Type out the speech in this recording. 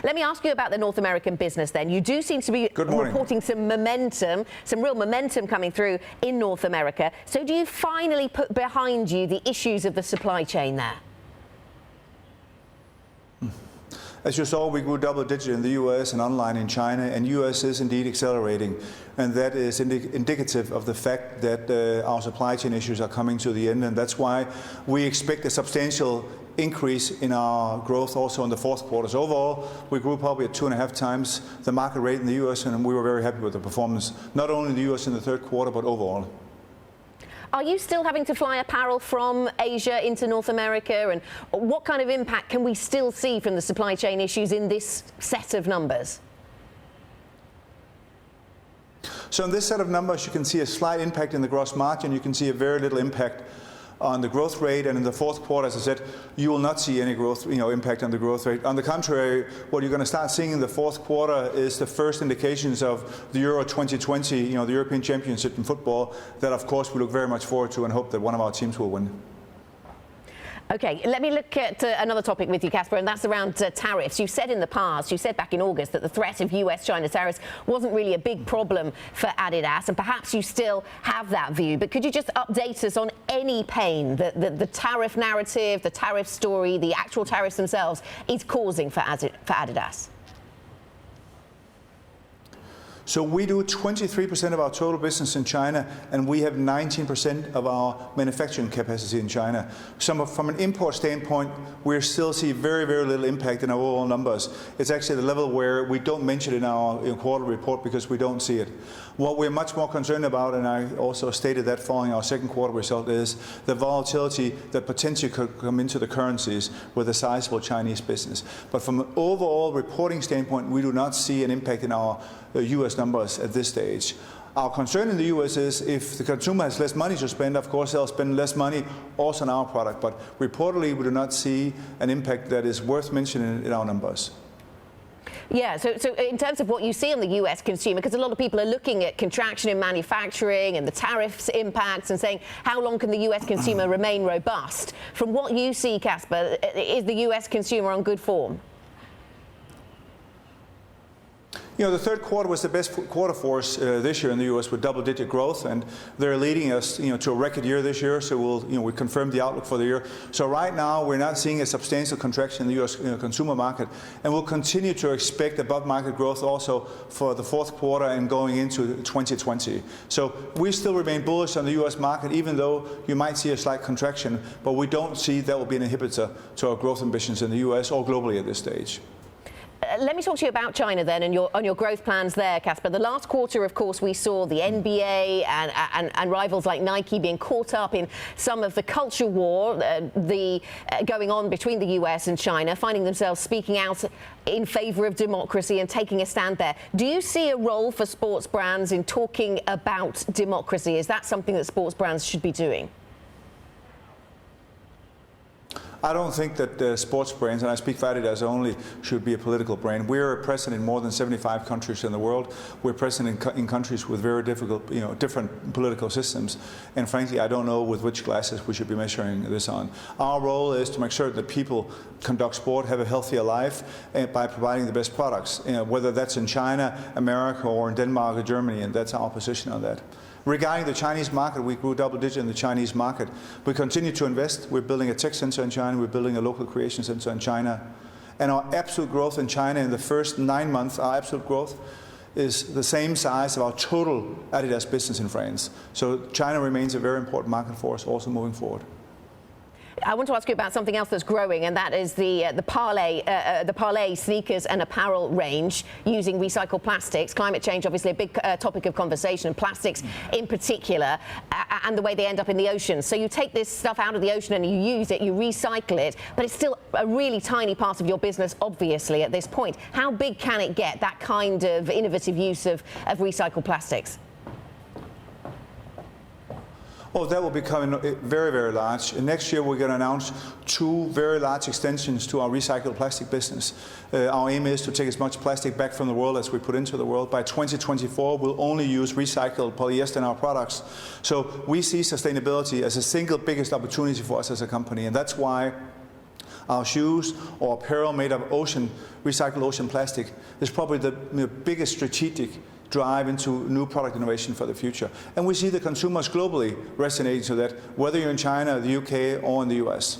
Let me ask you about the North American business then. You do seem to be reporting some momentum, some real momentum coming through in North America. So do you finally put behind you the issues of the supply chain there? As you saw, we grew double-digit in the US and online in China, and US is indeed accelerating. And that is indicative of the fact that our supply chain issues are coming to the end, and that's why we expect a substantial increase in our growth also in the fourth quarter. So overall, we grew probably at 2.5 times the market rate in the US, and we were very happy with the performance, not only in the US in the third quarter, but overall. Are you still having to fly apparel from Asia into North America? And what kind of impact can we still see from the supply chain issues in this set of numbers? So in this set of numbers, you can see a slight impact in the gross margin. You can see a very little impact on the growth rate, and in the fourth quarter, as I said, you will not see any growth, impact on the growth rate. On the contrary, what you're going to start seeing in the fourth quarter is the first indications of the Euro 2020, the European Championship in football, that of course we look very much forward to and hope that one of our teams will win. Okay, let me look at another topic with you, Kasper, and that's around tariffs. You said in the past, you said back in August, that the threat of US-China tariffs wasn't really a big problem for Adidas, and perhaps you still have that view. But could you just update us on any pain that the tariff narrative, the tariff story, the actual tariffs themselves is causing for Adidas? So we do 23% of our total business in China, and we have 19% of our manufacturing capacity in China. So from an import standpoint, we still see very, very little impact in our overall numbers. It's actually the level where we don't mention it in our quarterly report because we don't see it. What we're much more concerned about, and I also stated that following our second quarter result, is the volatility that potentially could come into the currencies with a sizable Chinese business. But from an overall reporting standpoint, we do not see an impact in our US numbers at this stage. Our concern in the US is if the consumer has less money to spend, of course they'll spend less money also on our product. But reportedly, we do not see an impact that is worth mentioning in our numbers. Yeah, so in terms of what you see on the US consumer, because a lot of people are looking at contraction in manufacturing and the tariffs impacts and saying, how long can the US consumer remain robust? From what you see, Kasper, is the US consumer on good form? The third quarter was the best quarter for us this year in the U.S. with double-digit growth, and they're leading us, to a record year this year. So we confirmed the outlook for the year. So right now we're not seeing a substantial contraction in the U.S. Consumer market, and we'll continue to expect above-market growth also for the fourth quarter and going into 2020. So we still remain bullish on the U.S. market, even though you might see a slight contraction, but we don't see that will be an inhibitor to our growth ambitions in the U.S. or globally at this stage. Let me talk to you about China then and your growth plans there, Kasper. The last quarter, of course, we saw the NBA and rivals like Nike being caught up in some of the culture war going on between the US and China, finding themselves speaking out in favour of democracy and taking a stand there. Do you see a role for sports brands in talking about democracy? Is that something that sports brands should be doing? I don't think that sports brands, and I speak for Adidas only, should be a political brand. We're present in more than 75 countries in the world. We're present in countries with very difficult, different political systems. And frankly, I don't know with which glasses we should be measuring this on. Our role is to make sure that people conduct sport, have a healthier life, by providing the best products, whether that's in China, America, or in Denmark or Germany, and that's our position on that. Regarding the Chinese market, we grew double-digit in the Chinese market. We continue to invest. We're building a tech center in China. We're building a local creation center in China. And our absolute growth in China in the first 9 months, our absolute growth is the same size of our total Adidas business in France. So China remains a very important market for us also moving forward. I want to ask you about something else that's growing, and that is the Parlay sneakers and apparel range using recycled plastics. Climate change, obviously, a big topic of conversation, and plastics in particular, and the way they end up in the ocean. So you take this stuff out of the ocean and you use it, you recycle it, but it's still a really tiny part of your business, obviously, at this point. How big can it get, that kind of innovative use of recycled plastics? Oh, that will become very, very large. And next year we're going to announce 2 very large extensions to our recycled plastic business. Our aim is to take as much plastic back from the world as we put into the world. By 2024, we'll only use recycled polyester in our products. So we see sustainability as the single biggest opportunity for us as a company, and that's why our shoes or apparel made of recycled ocean plastic is probably the biggest strategic drive into new product innovation for the future. And we see the consumers globally resonating to that, whether you're in China, the UK, or in the US.